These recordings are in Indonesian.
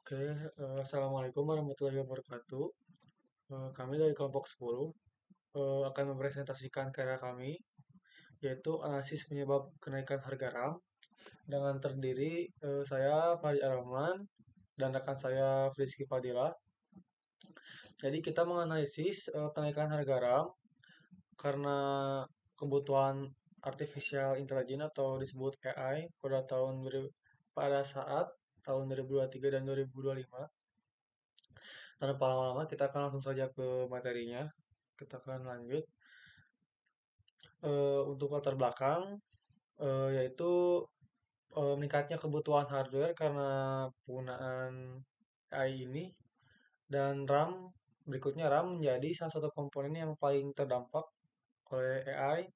Oke, Assalamualaikum warahmatullahi wabarakatuh. Kami dari kelompok 10 akan mempresentasikan karya kami, yaitu analisis penyebab kenaikan harga RAM dengan terdiri saya Fahri Arahman dan rekan saya Frizky Fadila. Jadi kita menganalisis kenaikan harga RAM karena kebutuhan artificial intelligence atau disebut AI pada saat tahun 2023 dan 2025. Tanpa lama-lama kita akan langsung saja ke materinya. Kita akan lanjut. Untuk latar belakang, yaitu meningkatnya kebutuhan hardware karena penggunaan AI ini, dan RAM, berikutnya RAM menjadi salah satu komponen yang paling terdampak oleh AI,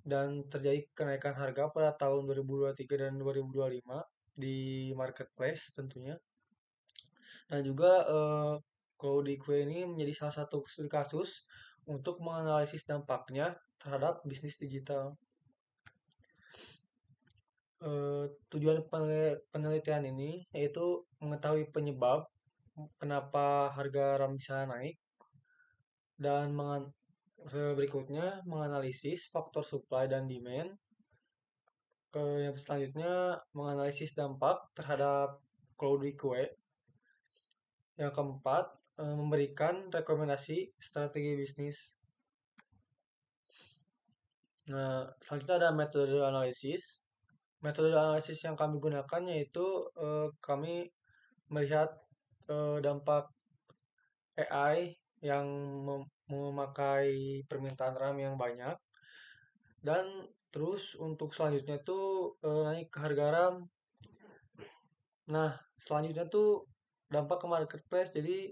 dan terjadi kenaikan harga pada tahun 2023 dan 2025 di marketplace tentunya. Dan juga Cloudique ini menjadi salah satu studi kasus untuk menganalisis dampaknya terhadap bisnis digital. Tujuan penelitian ini yaitu mengetahui penyebab kenapa harga RAM bisa naik, dan berikutnya menganalisis faktor supply dan demand. Yang selanjutnya menganalisis dampak terhadap Cloudique. Yang keempat, memberikan rekomendasi strategi bisnis. Nah, selanjutnya ada metode analisis. Metode analisis yang kami gunakan yaitu kami melihat dampak AI yang memakai permintaan RAM yang banyak, dan terus untuk selanjutnya itu naik ke harga RAM. Nah, selanjutnya tuh dampak ke marketplace. Jadi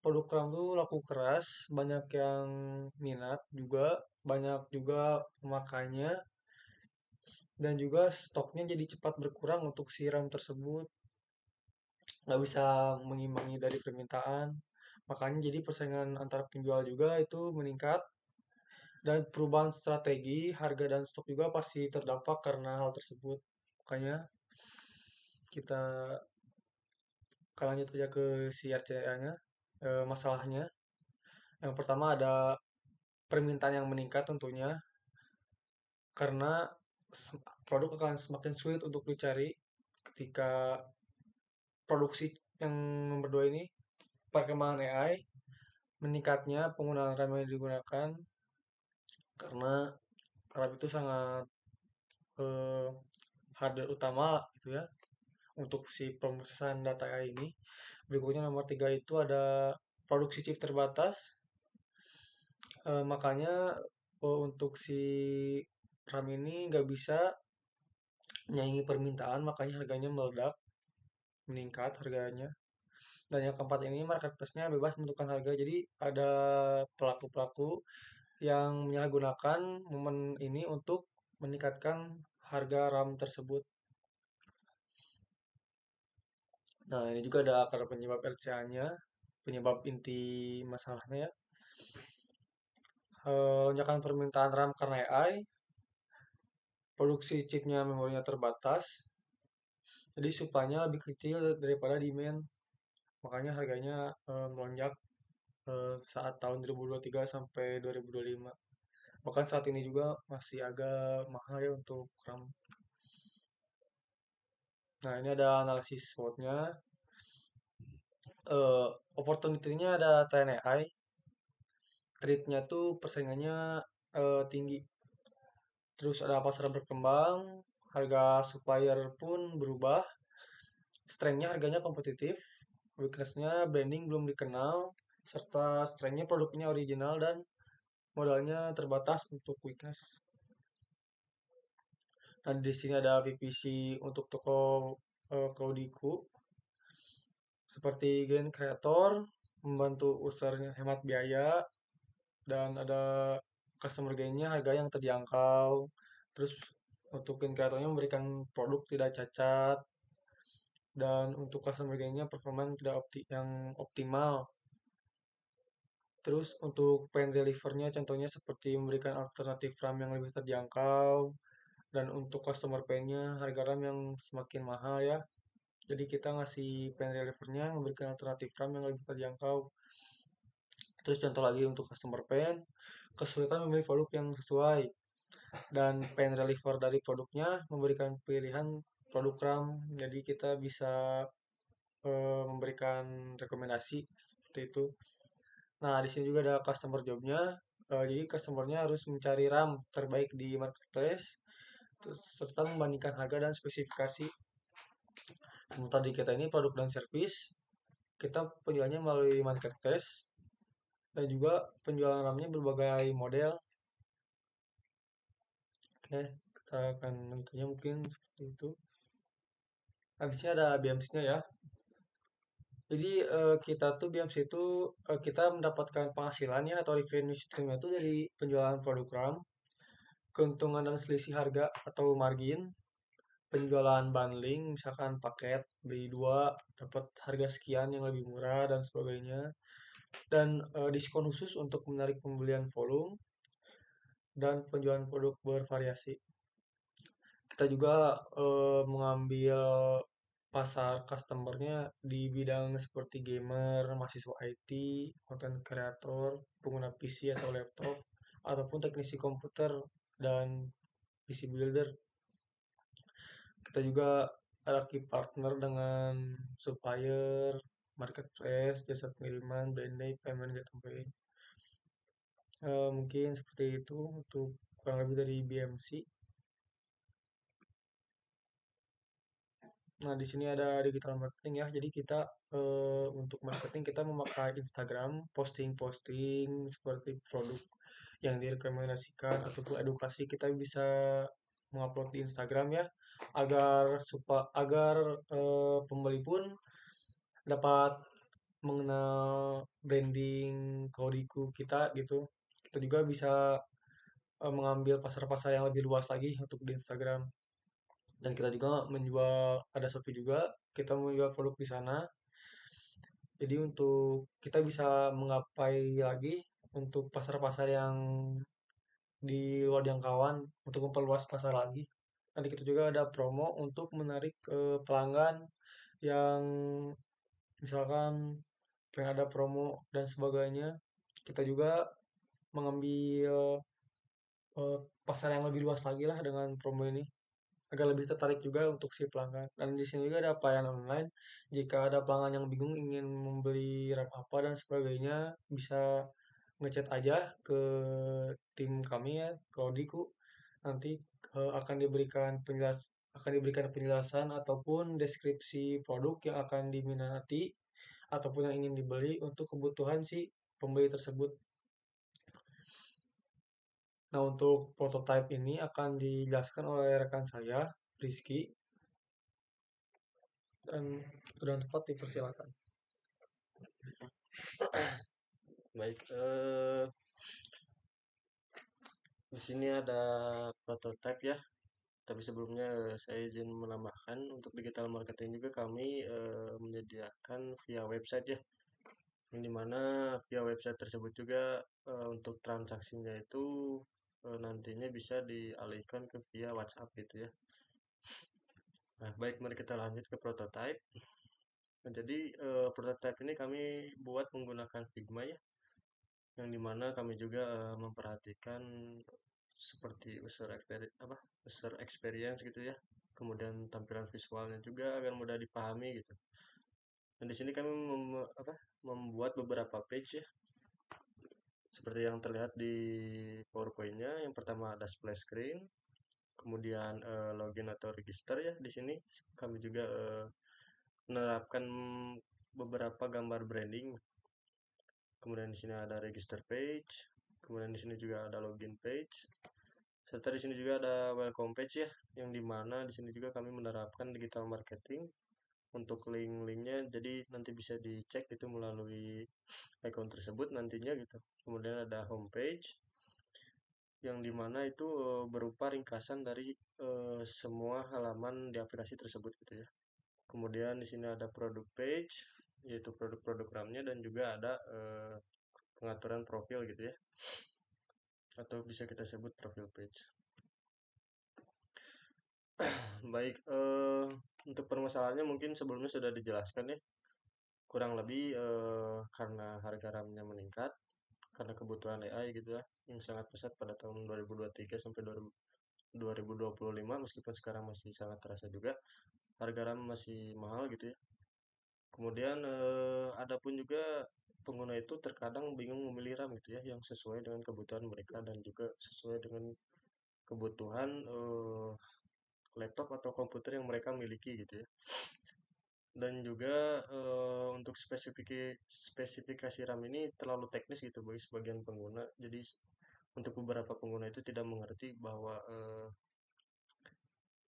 produk RAM tuh laku keras, banyak yang minat juga, banyak juga pemakainya, dan juga stoknya jadi cepat berkurang untuk si RAM tersebut, nggak bisa mengimbangi dari permintaan. Makanya jadi persaingan antar penjual juga itu meningkat, dan perubahan strategi harga dan stok juga pasti terdampak karena hal tersebut. Makanya kita akan lanjut aja ke si RCA-nya, masalahnya. Yang pertama ada permintaan yang meningkat tentunya, karena produk akan semakin sulit untuk dicari ketika produksi. Yang nomor dua ini, perkembangan AI, meningkatnya penggunaan RAM yang digunakan karena RAM itu sangat eh, hardware utama gitu ya untuk si pemrosesan data AI ini. Berikutnya nomor tiga itu ada produksi chip terbatas. Makanya untuk si RAM ini nggak bisa menyaingi permintaan, makanya harganya meledak, meningkat harganya. Dan yang keempat ini, marketplace-nya bebas menentukan harga. Jadi ada pelaku-pelaku yang menyalahgunakan momen ini untuk meningkatkan harga RAM tersebut. Nah, ini juga ada akar penyebab RCA-nya, penyebab inti masalahnya ya. Lonjakan permintaan RAM karena AI, produksi chipnya memorinya terbatas, jadi supply-nya lebih kecil daripada demand. Makanya harganya melonjak saat tahun 2023 sampai 2025. Bahkan saat ini juga masih agak mahal ya untuk RAM. Nah, ini ada analisis SWOT-nya. Eh, Opportunity-nya ada TNAI. Trade-nya tuh persaingannya tinggi. Terus ada pasar berkembang, harga supplier pun berubah, strength-nya harganya kompetitif, weakness-nya branding belum dikenal, serta strength-nya produknya original dan modalnya terbatas untuk weakness. Dan di sini ada VPC untuk toko Cloudiku, seperti Gain Creator, membantu usernya hemat biaya, dan ada customer gain-nya harga yang terjangkau. Terus untuk Gain Creator-nya memberikan produk tidak cacat, dan untuk customer gain-nya performa yang tidak yang optimal. Terus untuk pain reliever-nya contohnya seperti memberikan alternatif RAM yang lebih terjangkau, dan untuk customer pain-nya harga RAM yang semakin mahal ya. Jadi kita ngasih pen relievernya memberikan alternatif RAM yang lebih terjangkau. Terus contoh lagi untuk customer pen, kesulitan memilih produk yang sesuai dan pen reliever dari produknya memberikan pilihan produk RAM. Jadi kita bisa memberikan rekomendasi seperti itu. Nah, di sini juga ada customer jobnya. Jadi customernya harus mencari RAM terbaik di marketplace serta membandingkan harga dan spesifikasi. Sementara di kita ini produk dan service, kita penjualnya melalui marketplace dan juga penjualan RAM-nya berbagai model. Oke, kita akan mengikuti mungkin seperti itu. Nah, di sini ada BMC-nya ya. Jadi kita tuh BMC itu kita mendapatkan penghasilannya atau revenue stream-nya itu dari penjualan produk RAM, keuntungan dan selisih harga atau margin, penjualan bundling, misalkan paket beli dua dapat harga sekian yang lebih murah dan sebagainya, dan diskon khusus untuk menarik pembelian volume dan penjualan produk bervariasi. Kita juga mengambil pasar customernya di bidang seperti gamer, mahasiswa IT, content creator, pengguna PC atau laptop, ataupun teknisi komputer dan PC builder. Kita juga ada key partner dengan supplier, marketplace, jasa pengiriman, branding, payment gateway. Mungkin seperti itu untuk kurang lebih dari BMC. Nah, di sini ada digital marketing ya. Jadi kita untuk marketing kita memakai Instagram, posting-posting seperti produk yang direkomendasikan ataupun edukasi kita bisa mengupload di Instagram ya agar pembeli pun dapat mengenal branding Kodiku kita gitu. Kita juga bisa mengambil pasar-pasar yang lebih luas lagi untuk di Instagram. Dan kita juga menjual, ada Shopee juga, kita menjual produk di sana. Jadi untuk kita bisa menggapai lagi untuk pasar-pasar yang di luar jangkauan untuk memperluas pasar lagi. Nanti kita juga ada promo untuk menarik pelanggan yang misalkan pengen ada promo dan sebagainya. Kita juga mengambil pasar yang lebih luas lagi lah dengan promo ini agar lebih tertarik juga untuk si pelanggan. Dan di sini juga ada pelayanan online. Jika ada pelanggan yang bingung ingin membeli RAM apa dan sebagainya, bisa ngechat aja ke tim kami ya, ke Odiku. Nanti akan diberikan penjelasan ataupun deskripsi produk yang akan diminati ataupun yang ingin dibeli untuk kebutuhan si pembeli tersebut. Nah, untuk prototype ini akan dijelaskan oleh rekan saya, Rizky, dan sudah tepat dipersilakan. Baik, di sini ada prototype ya. Tapi sebelumnya saya izin menambahkan untuk digital marketing juga kami menyediakan via website ya. Yang dimana via website tersebut juga untuk transaksinya itu nantinya bisa dialihkan ke via WhatsApp gitu ya. Nah, baik mari kita lanjut ke prototype. Nah, jadi prototype ini kami buat menggunakan Figma ya, yang dimana kami juga memperhatikan seperti user experience gitu ya, kemudian tampilan visualnya juga agar mudah dipahami gitu. Dan di sini kami membuat beberapa page ya, seperti yang terlihat di PowerPoint-nya. Yang pertama ada splash screen, kemudian login atau register ya. Di sini kami juga menerapkan beberapa gambar branding. Kemudian di sini ada register page, kemudian di sini juga ada login page, serta di sini juga ada welcome page ya, yang dimana di sini juga kami menerapkan digital marketing untuk link-linknya, jadi nanti bisa dicek itu melalui account tersebut nantinya gitu. Kemudian ada homepage yang dimana itu berupa ringkasan dari semua halaman di aplikasi tersebut gitu ya. Kemudian di sini ada produk page, yaitu produk-produk RAM-nya, dan juga ada pengaturan profil gitu ya, atau bisa kita sebut profil page. Baik, Untuk permasalahannya mungkin sebelumnya sudah dijelaskan ya, kurang lebih karena harga RAM-nya meningkat, karena kebutuhan AI gitu ya, yang sangat pesat pada tahun 2023 sampai 2025, meskipun sekarang masih sangat terasa juga, harga RAM masih mahal gitu ya. Kemudian ada pun juga pengguna itu terkadang bingung memilih RAM gitu ya, yang sesuai dengan kebutuhan mereka dan juga sesuai dengan kebutuhan laptop atau komputer yang mereka miliki gitu ya. Dan juga untuk spesifikasi RAM ini terlalu teknis gitu bagi sebagian pengguna. Jadi untuk beberapa pengguna itu tidak mengerti bahwa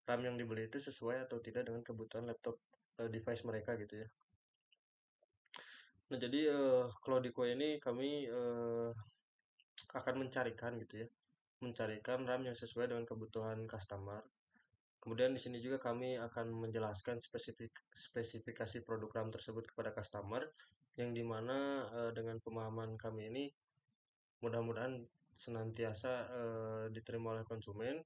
RAM yang dibeli itu sesuai atau tidak dengan kebutuhan laptop device mereka gitu ya. Nah, jadi kalau di Kue ini kami akan mencarikan gitu ya, mencarikan RAM yang sesuai dengan kebutuhan customer. Kemudian di sini juga kami akan menjelaskan spesifikasi produk RAM tersebut kepada customer, yang dimana dengan pemahaman kami ini mudah-mudahan senantiasa diterima oleh konsumen,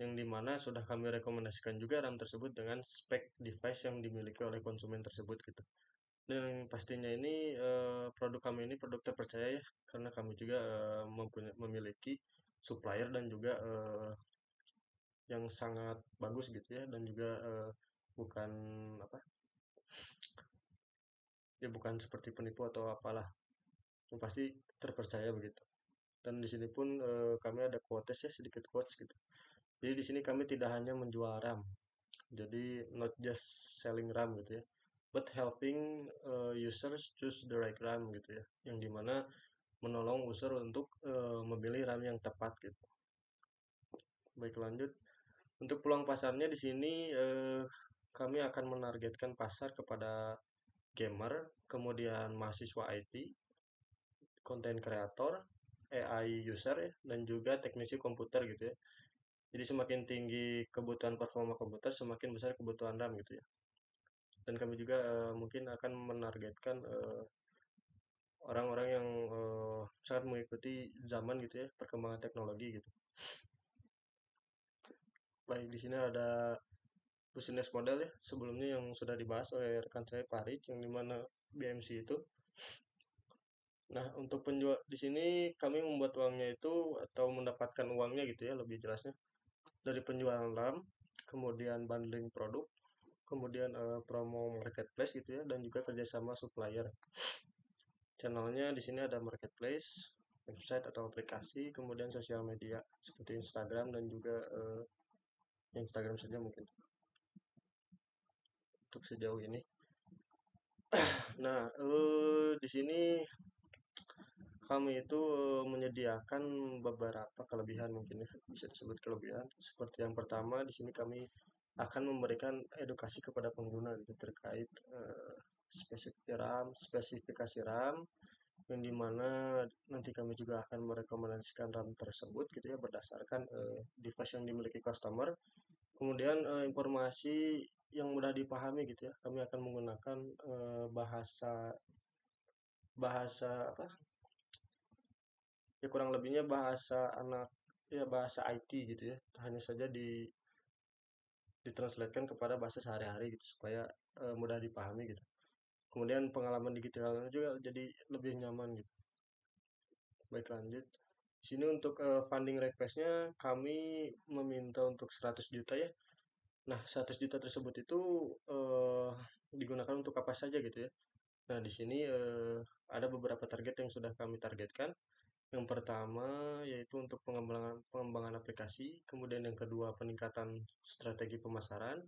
yang dimana sudah kami rekomendasikan juga RAM tersebut dengan spek device yang dimiliki oleh konsumen tersebut gitu. Dan pastinya ini produk kami ini produk terpercaya ya, karena kami juga memiliki supplier dan juga yang sangat bagus gitu ya, dan juga bukan apa ya, bukan seperti penipu atau apalah, yang pasti terpercaya begitu. Dan di sini pun kami ada quotes ya, sedikit quotes gitu. Jadi di sini kami tidak hanya menjual RAM, jadi not just selling RAM gitu ya, but helping users choose the right RAM gitu ya, yang dimana menolong user untuk memilih RAM yang tepat gitu. Baik, lanjut. Untuk peluang pasarnya di sini kami akan menargetkan pasar kepada gamer, kemudian mahasiswa IT, konten kreator, AI user ya, dan juga teknisi komputer gitu ya. Jadi semakin tinggi kebutuhan performa komputer, semakin besar kebutuhan RAM gitu ya. Dan kami juga mungkin akan menargetkan orang-orang yang sangat mengikuti zaman gitu ya, perkembangan teknologi gitu. Baik, di sini ada business model ya, sebelumnya yang sudah dibahas oleh rekan saya Farid, yang dimana BMC itu. Nah, untuk penjual di sini kami membuat uangnya itu atau mendapatkan uangnya gitu ya, lebih jelasnya dari penjualan RAM, kemudian bundling produk, kemudian promo marketplace gitu ya, dan juga kerjasama supplier. Channelnya di sini ada marketplace, website atau aplikasi, kemudian sosial media seperti Instagram dan juga Instagram saja mungkin untuk sejauh ini. Nah, di sini kami itu menyediakan beberapa kelebihan mungkin ya, bisa disebut kelebihan. Seperti yang pertama, di sini kami akan memberikan edukasi kepada pengguna gitu terkait spesifikasi RAM, yang dimana nanti kami juga akan merekomendasikan RAM tersebut gitu ya, berdasarkan device yang dimiliki customer. Kemudian informasi yang mudah dipahami gitu ya, kami akan menggunakan bahasa bahasa apa ya, kurang lebihnya bahasa anak ya, bahasa IT gitu ya, hanya saja ditranslatekan kepada bahasa sehari-hari gitu supaya mudah dipahami gitu. Kemudian pengalaman digitalnya juga jadi lebih nyaman gitu. Baik, lanjut. Di sini untuk funding requestnya kami meminta untuk 100 juta ya. Nah, 100 juta tersebut itu digunakan untuk apa saja gitu ya. Nah, di sini ada beberapa target yang sudah kami targetkan. Yang pertama yaitu untuk pengembangan aplikasi, kemudian yang kedua peningkatan strategi pemasaran,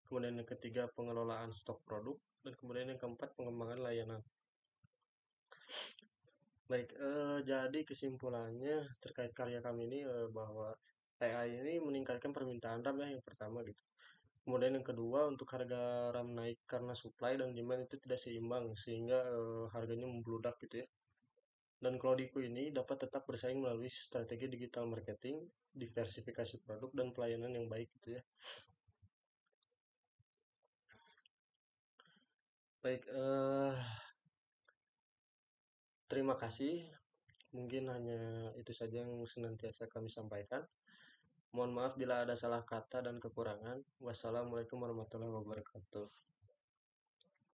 kemudian yang ketiga pengelolaan stok produk, dan kemudian yang keempat pengembangan layanan. Baik, jadi kesimpulannya terkait karya kami ini bahwa AI ini meningkatkan permintaan RAM ya, yang pertama gitu. Kemudian yang kedua, untuk harga RAM naik karena supply dan demand itu tidak seimbang sehingga harganya membludak gitu ya. Dan Cloudico ini dapat tetap bersaing melalui strategi digital marketing, diversifikasi produk, dan pelayanan yang baik gitu ya. Baik, terima kasih. Mungkin hanya itu saja yang senantiasa kami sampaikan. Mohon maaf bila ada salah kata dan kekurangan. Wassalamualaikum warahmatullahi wabarakatuh.